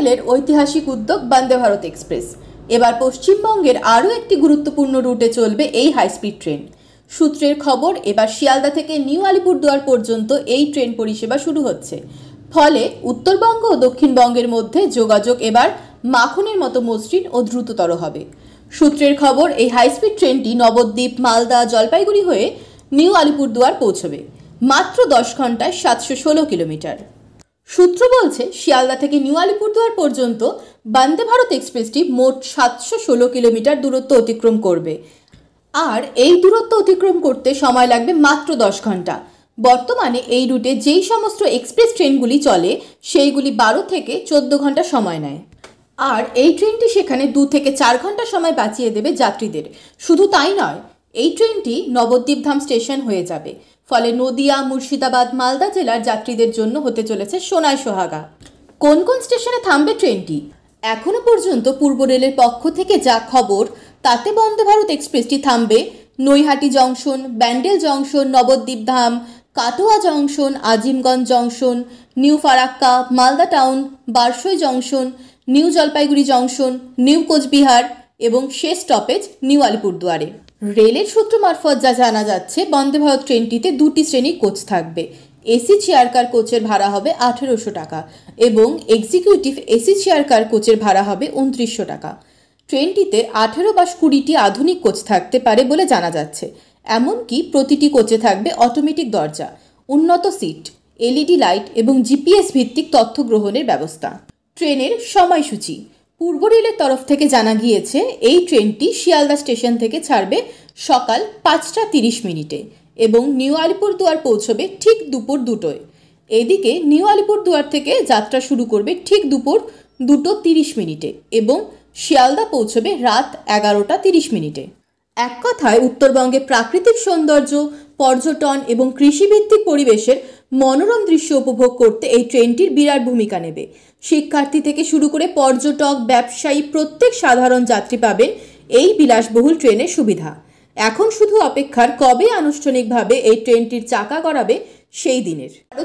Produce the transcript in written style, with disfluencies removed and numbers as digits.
রেলের ঐতিহাসিক উদ্যোগ বন্দে ভারত এক্সপ্রেস। এবার পশ্চিমবঙ্গের আরও একটি গুরুত্বপূর্ণ রুটে চলবে এই হাইস্পিড ট্রেন। সূত্রের খবর, এবার শিয়ালদা থেকে নিউ আলিপুরদুয়ার পর্যন্ত এই ট্রেন পরিষেবা শুরু হচ্ছে। ফলে উত্তরবঙ্গ ও দক্ষিণবঙ্গের মধ্যে যোগাযোগ এবার মাখনের মতো মসৃণ ও দ্রুততর হবে। সূত্রের খবর, এই হাইস্পিড ট্রেনটি নবদ্বীপ, মালদা, জলপাইগুড়ি হয়ে নিউ আলিপুরদুয়ার পৌঁছবে মাত্র 10 ঘন্টায় 716 কিলোমিটার। সূত্র বলছে, শিয়ালদা থেকে নিউ আলিপুরদুয়ার পর্যন্ত বন্দে ভারত এক্সপ্রেসটি মোট 716 কিলোমিটার দূরত্ব অতিক্রম করবে। আর এই দূরত্ব অতিক্রম করতে সময় লাগবে মাত্র 10 ঘন্টা। বর্তমানে এই রুটে যেই সমস্ত এক্সপ্রেস ট্রেনগুলি চলে সেইগুলি 12 থেকে 14 ঘন্টা সময় নেয়। আর এই ট্রেনটি সেখানে 2 থেকে 4 ঘন্টা সময় বাঁচিয়ে দেবে যাত্রীদের। শুধু তাই নয়, এই ট্রেনটি নবদ্বীপধাম স্টেশন হয়ে যাবে। ফলে নদিয়া, মুর্শিদাবাদ, মালদা জেলার যাত্রীদের জন্য হতে চলেছে সোনায় সোহাগা। কোন কোন স্টেশনে থামবে ট্রেনটি? এখনো পর্যন্ত পূর্ব রেলের পক্ষ থেকে যা খবর, তাতে বন্দে ভারত এক্সপ্রেসটি থামবে Naihati junction, Bandel junction, Nabadwip Dham, Katwa junction, Azimganj junction, new Farakka, Malda town, Barsoi junction, new Jalpaiguri junction, new Cooch Behar এবং শেষ স্টপেজ নিউ আলিপুরদুয়ারে। রেলের সূত্র মারফত যা জানা যাচ্ছে, বন্দে ভারত ট্রেনটিতে 2টি শ্রেণীর কোচ থাকবে। এসি চেয়ার কার কোচের ভাড়া হবে 1800 টাকা এবং এক্সিকিউটিভ এসি চেয়ার কার কোচের ভাড়া হবে 2900 টাকা। ট্রেনটিতে 18 বা 20টি আধুনিক কোচ থাকতে পারে বলে জানা যাচ্ছে। এমনকি প্রতিটি কোচে থাকবে অটোমেটিক দরজা, উন্নত সিট, এলইডি লাইট এবং জিপিএস ভিত্তিক তথ্য গ্রহণের ব্যবস্থা। ট্রেনের সময়সূচি, পূর্ব রেলের তরফ থেকে জানা গিয়েছে, এই ট্রেনটি শিয়ালদা স্টেশন থেকে ছাড়বে সকাল 5টা 30 মিনিটে এবং নিউ আলিপুরদুয়ার পৌঁছবে ঠিক দুপুর 2টোয়। এদিকে নিউ আলিপুরদুয়ার থেকে যাত্রা শুরু করবে ঠিক দুপুর 2:30 মিনিটে এবং শিয়ালদা পৌঁছবে রাত 11টা 30 মিনিটে। এক কথায়, উত্তরবঙ্গে প্রাকৃতিক সৌন্দর্য, পর্যটন এবং কৃষিভিত্তিক পরিবেশের মনোরম দৃশ্য উপভোগ করতে এই ট্রেনটির বিরাট ভূমিকা নেবে। শিক্ষার্থী থেকে শুরু করে পর্যটক, ব্যবসায়ী, প্রত্যেক সাধারণ যাত্রী পাবেন এই বিলাসবহুল ট্রেনের সুবিধা। এখন শুধু অপেক্ষার কবে আনুষ্ঠানিকভাবে এই ট্রেনটির চাকা গড়াবে সেই দিনের। ভারত